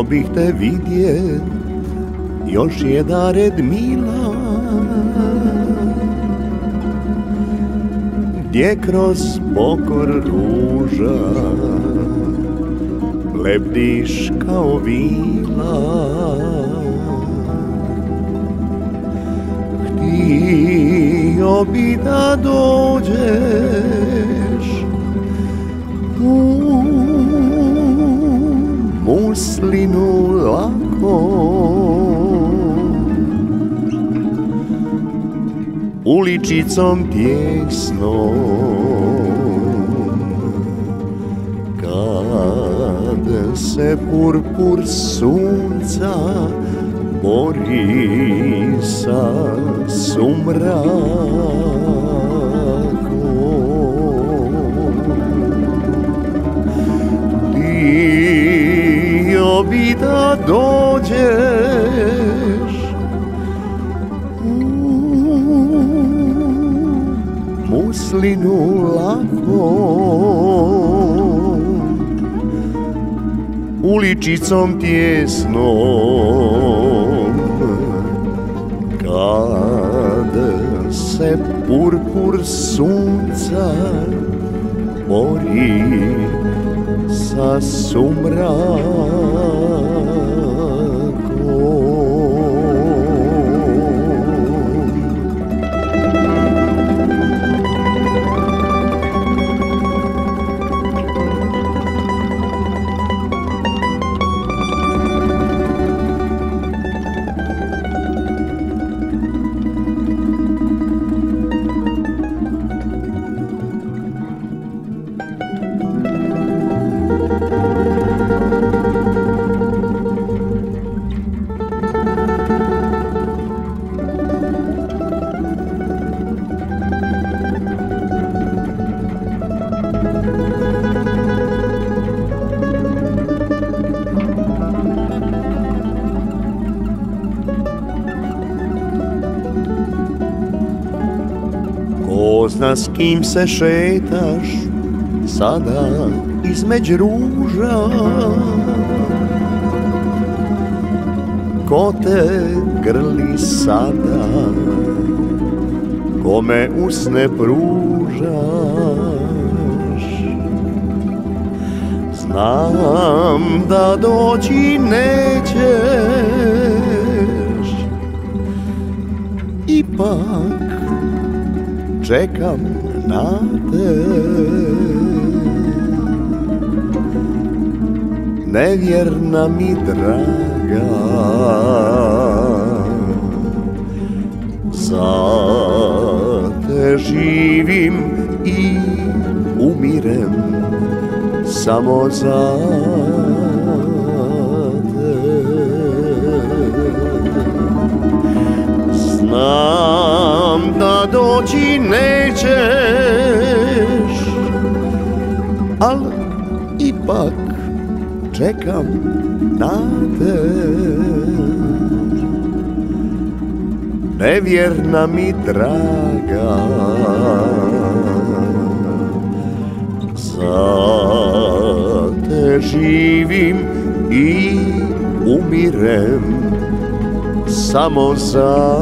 Htio bih te vidjet još jedan red mila, gdje kroz pokor ruža lebdiš kao vila. Htio bi da dođeš u Muslinu lako, uličicom tijesnom, kad se purpur sunca bori sa sumrakom. Htio bi da dođeš u Muslinu lako, uličicom tijesnom, kad se purpur sunca bori sa sumrakom. Ko zna s kim se šetaš sada između ruža, ko te grli sada, kome usne pružaš. Znam da doći nećeš, ipak čekam na te. Nevjerna mi draga, za te živim i umirem, samo za te. Znam da doći nećeš, al ipak čekam na te. Nevjerna mi draga, za te živim i umirem, samo za